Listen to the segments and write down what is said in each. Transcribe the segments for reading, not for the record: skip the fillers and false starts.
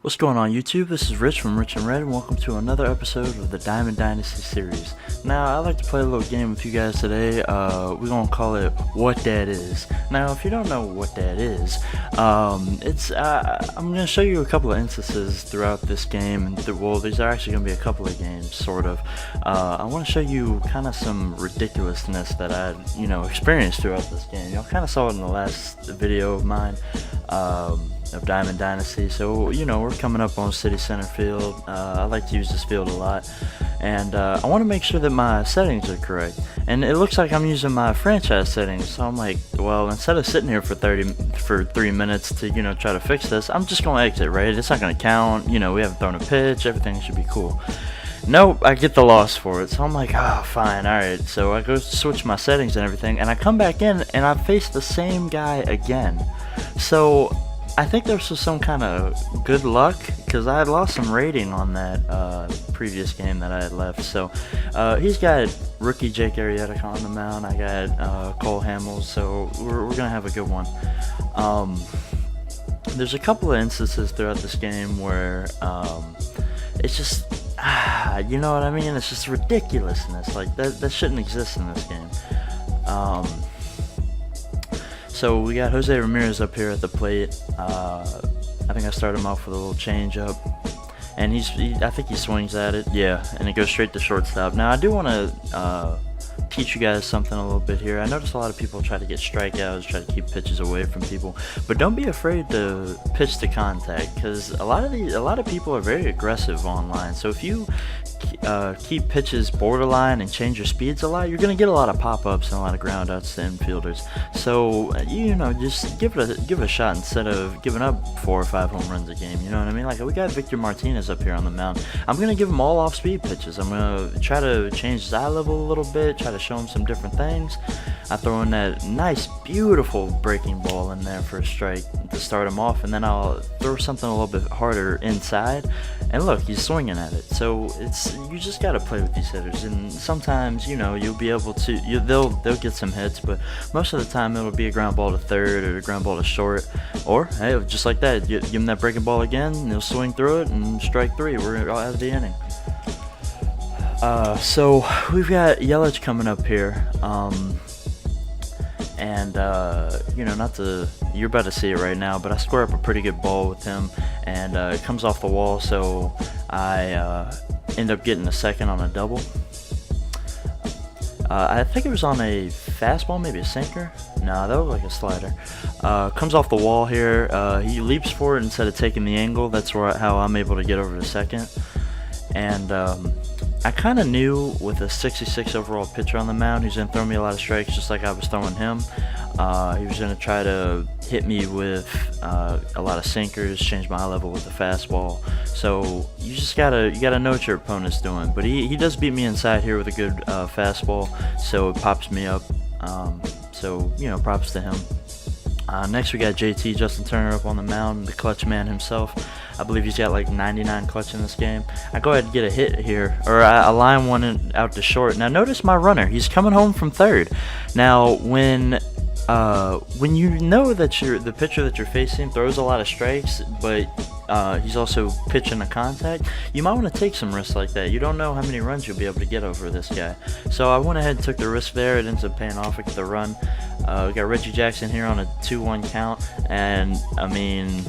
What's going on YouTube? This is Rich from Rich and Red and welcome to another episode of the Diamond Dynasty series. Now, I'd like to play a little game with you guys today. We're going to call it What That Is. Now, if you don't know what that is, I'm going to show you a couple of instances throughout this game. And these are actually going to be a couple of games, sort of. I want to show you kind of some ridiculousness that I, experienced throughout this game. Y'all kind of saw it in the last video of mine. Of Diamond Dynasty. So we're coming up on City Center Field. I like to use this field a lot, and I want to make sure that my settings are correct, and it looks like I'm using my franchise settings. So I'm like, well, instead of sitting here for 3 minutes to try to fix this, I'm just gonna exit, right? It's not gonna count. We haven't thrown a pitch, everything should be cool. Nope, I get the loss for it. So I'm like, oh, fine, alright. So I go switch my settings and everything, and I come back in and I face the same guy again. So I think there was some kind of good luck, because I had lost some rating on that previous game that I had left. So he's got rookie Jake Arrieta on the mound. I got Cole Hamels, so we're going to have a good one. There's a couple of instances throughout this game where it's just, you know what I mean? It's just ridiculousness. Like, that shouldn't exist in this game. So we got Jose Ramirez up here at the plate. I think I started him off with a little change up, and I think he swings at it, yeah, and it goes straight to shortstop. Now I do want to teach you guys something a little bit here. I noticed a lot of people try to get strikeouts, try to keep pitches away from people, but don't be afraid to pitch to contact, because a lot of people are very aggressive online. So if you keep pitches borderline and change your speeds a lot, you're going to get a lot of pop-ups and a lot of groundouts to infielders. So just give it a shot instead of giving up 4 or 5 home runs a game. You know what I mean? Like, we got Victor Martinez up here on the mound. I'm going to give him all off-speed pitches. I'm going to try to change his eye level a little bit, try to show him some different things. I throw in that nice, beautiful breaking ball in there for a strike to start him off, and then I'll throw something a little bit harder inside, and look, he's swinging at it. So you just got to play with these hitters, and sometimes you'll be able to they'll get some hits, but most of the time it'll be a ground ball to third or a ground ball to short, or hey, just like that, you give him that breaking ball again and he'll swing through it, and strike 3, we're out of the inning. So we've got Yelich coming up here, and you're about to see it right now, but I square up a pretty good ball with him, and it comes off the wall, so I end up getting a second on a double. I think it was on a fastball, maybe a sinker. No, that was like a slider. Comes off the wall here. He leaps for it instead of taking the angle. That's how I'm able to get over to second. And I kind of knew with a 66 overall pitcher on the mound, he's going to throw me a lot of strikes just like I was throwing him. He was going to try to hit me with a lot of sinkers, change my eye level with the fastball. So you gotta know what your opponent's doing. But he does beat me inside here with a good fastball, so it pops me up. So props to him. Next we got JT, Justin Turner, up on the mound, the clutch man himself. I believe he's got like 99 clutch in this game. I go ahead and get a hit here, or I line one out to short. Now notice my runner, he's coming home from third. Now when you know that the pitcher that you're facing throws a lot of strikes, but he's also pitching a contact, you might want to take some risks like that. You don't know how many runs you'll be able to get over this guy. So I went ahead and took the risk there. It ends up paying off. I get the run. We got Reggie Jackson here on a 2-1 count, and I mean,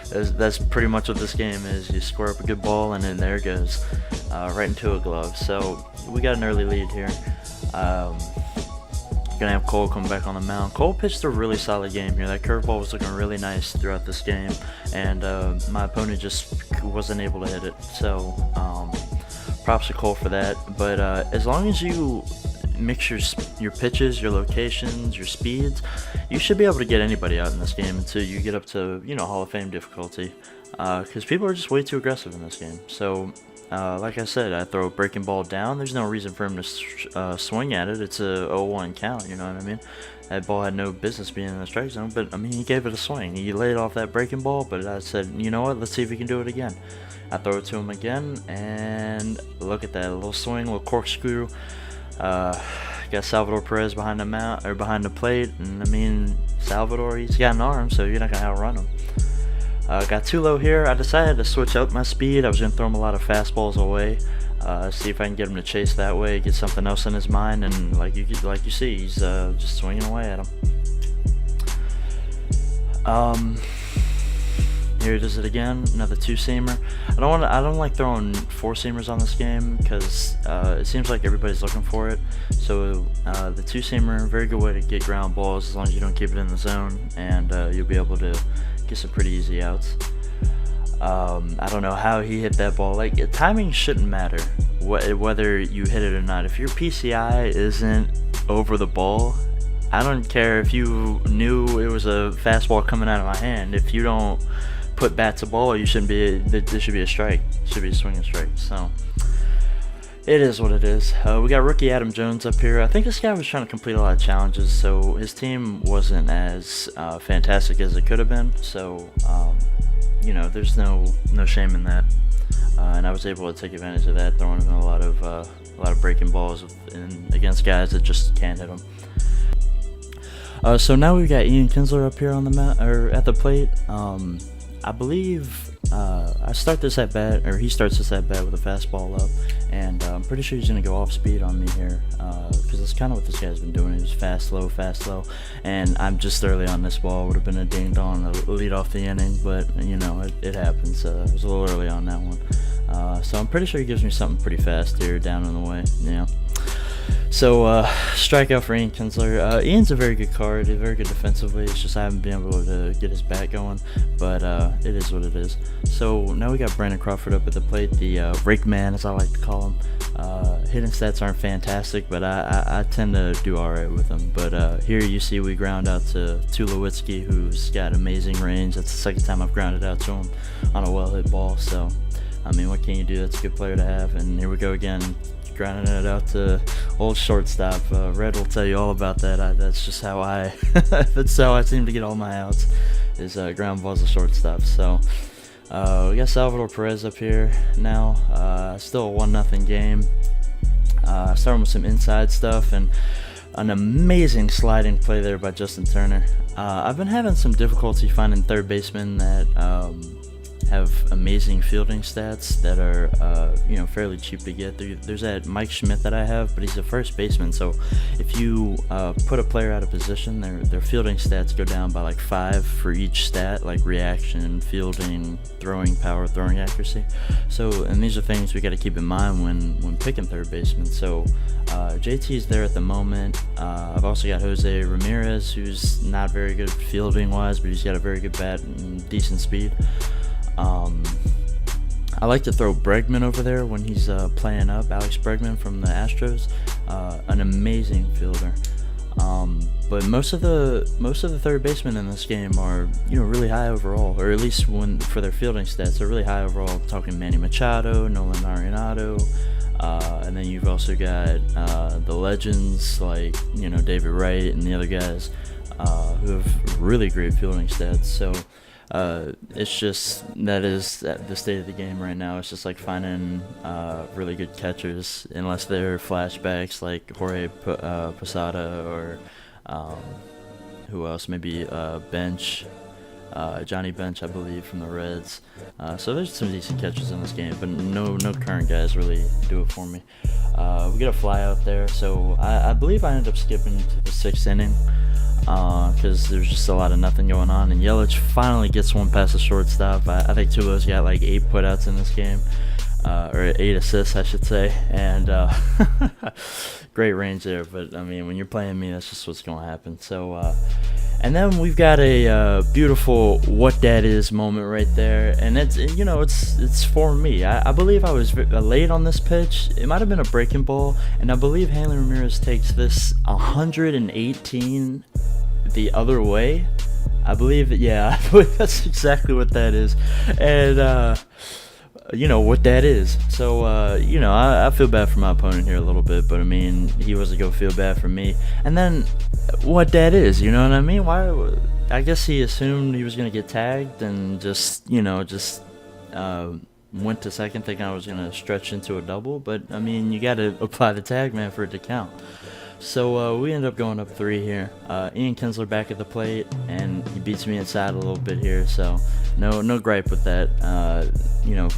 that's pretty much what this game is. You square up a good ball, and then there it goes, right into a glove. So we got an early lead here. Gonna have Cole come back on the mound. Cole pitched a really solid game here. That curveball was looking really nice throughout this game, and my opponent just wasn't able to hit it. So props to Cole for that. But as long as you mix your pitches, your locations, your speeds, you should be able to get anybody out in this game until you get up to Hall of Fame difficulty, because people are just way too aggressive in this game. So like I said, I throw a breaking ball down. There's no reason for him to swing at it. It's a 0-1 count, you know what I mean? That ball had no business being in the strike zone, but I mean, he gave it a swing. He laid off that breaking ball, but I said, you know what, let's see if he can do it again. I throw it to him again, and look at that, a little swing, a little corkscrew. Got Salvador Perez behind the plate, and I mean, Salvador, he's got an arm, so you're not gonna outrun him. Got too low here. I decided to switch up my speed. I was going to throw him a lot of fastballs away. See if I can get him to chase that way, get something else in his mind, and like you see, he's just swinging away at him. Here he does it again, another two-seamer. I don't like throwing four-seamers on this game because it seems like everybody's looking for it. So the two-seamer, very good way to get ground balls as long as you don't keep it in the zone, and you'll be able to get some pretty easy outs. I don't know how he hit that ball. Like, timing shouldn't matter whether you hit it or not. If your PCI isn't over the ball, I don't care if you knew it was a fastball coming out of my hand. If you don't put bat to ball, you shouldn't be. This should be a strike. It should be a swinging strike. So it is what it is. We got rookie Adam Jones up here. I think this guy was trying to complete a lot of challenges, so his team wasn't as fantastic as it could have been. So you know, there's no shame in that. And I was able to take advantage of that, throwing him a lot of breaking balls against guys that just can't hit them. So now we've got Ian Kinsler up here on the or at the plate. I believe I start this at bat, or he starts this at bat with a fastball up, and I'm pretty sure he's gonna go off speed on me here, because that's kind of what this guy's been doing. He's fast, low, and I'm just early on this ball. Would have been a ding dong to lead off the inning, but you know, it happens. I was a little early on that one, so I'm pretty sure he gives me something pretty fast here down in the way. Yeah. So, strikeout for Ian Kinsler. Ian's a very good card. He's very good defensively. It's just I haven't been able to get his bat going, but it is what it is. So now we got Brandon Crawford up at the plate, the rake man, as I like to call him. Hitting stats aren't fantastic, but I tend to do all right with them. But here you see we ground out to Tulowitzki, who's got amazing range. That's the second time I've grounded out to him on a well-hit ball. So, I mean, what can you do? That's a good player to have. And here we go again, grounding it out to old shortstop. Red will tell you all about that. That's just how that's how I seem to get all my outs, is ground balls to shortstop. So we got Salvador Perez up here now. Still a 1-0 game. Starting with some inside stuff and an amazing sliding play there by Justin Turner. I've been having some difficulty finding third basemen that have amazing fielding stats that are fairly cheap to get. There's that Mike Schmidt that I have, but he's a first baseman, so if you put a player out of position, their fielding stats go down by like 5 for each stat, like reaction, fielding, throwing power, throwing accuracy. So, and these are things we got to keep in mind when picking third baseman. So JT's there at the moment. I've also got Jose Ramirez, who's not very good fielding wise, but he's got a very good bat and decent speed. I like to throw Bregman over there when he's playing up, Alex Bregman from the Astros, an amazing fielder. But most of the third basemen in this game are really high overall, or at least for their fielding stats, they're really high overall. I'm talking Manny Machado, Nolan Arenado, and then you've also got the legends like David Wright and the other guys who have really great fielding stats. So. It's just that is the state of the game right now. It's just like finding really good catchers, unless they're flashbacks like Jorge Posada or who else? Maybe Bench, Johnny Bench, I believe, from the Reds. So there's some decent catchers in this game, but no current guys really do it for me. We get a fly out there, so I believe I ended up skipping to the 6th inning. Because there's just a lot of nothing going on, and Yelich finally gets one past the shortstop. I think Tulo's got like 8 putouts in this game, or 8 assists, I should say, and great range there. But I mean, when you're playing me, that's just what's going to happen. So, and then we've got a beautiful "what that is" moment right there, and it's for me. I believe I was late on this pitch. It might have been a breaking ball, and I believe Hanley Ramirez takes this 118 the other way. I believe that's exactly what that is, and what that is. So I feel bad for my opponent here a little bit, but I mean, he wasn't gonna feel bad for me. And then what that is, you know what I mean? Why? I guess he assumed he was gonna get tagged and just went to second thinking I was gonna stretch into a double. But I mean, you got to apply the tag, man, for it to count. So we end up going up 3 here. Ian Kinsler back at the plate, and he beats me inside a little bit here. So no gripe with that. You know,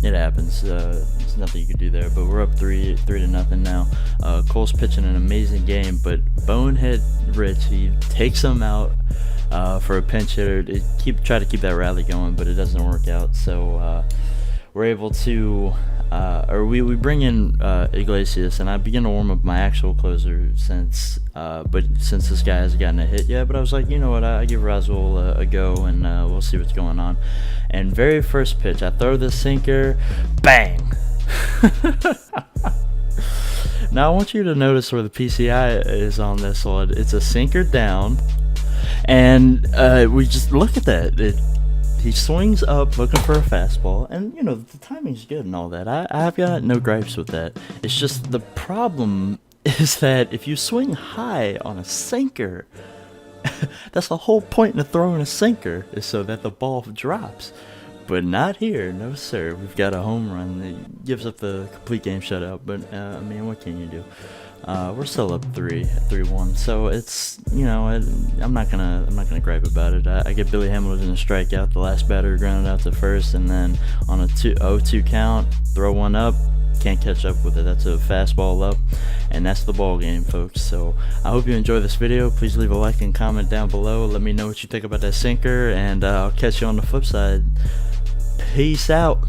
it happens. There's nothing you can do there. But we're up 3-0 now. Cole's pitching an amazing game, but Bonehead Rich, he takes him out for a pinch hitter to try to keep that rally going, but it doesn't work out. So we're able to, we bring in Iglesias, and I begin to warm up my actual closer since this guy hasn't gotten a hit yet. But I was like, you know what, I give Roswell a go, and we'll see what's going on. And very first pitch, I throw the sinker, bang. Now I want you to notice where the PCI is on this one. It's a sinker down, and we just look at that. He swings up looking for a fastball, and you know the timing's good and all that. I've got no gripes with that. It's just the problem is that if you swing high on a sinker, that's the whole point in throwing a sinker, is so that the ball drops. But not here, no sir. We've got a home run that gives up the complete game shutout. But I mean, what can you do? We're still up 3-1. So it's, you know, I'm not gonna gripe about it. I get Billy Hamilton a strikeout. The last batter grounded out to first, and then on a 0-2 count, throw one up. Can't catch up with it. That's a fastball up, and that's the ball game, folks. So I hope you enjoy this video. Please leave a like and comment down below. Let me know what you think about that sinker, and I'll catch you on the flip side. Peace out.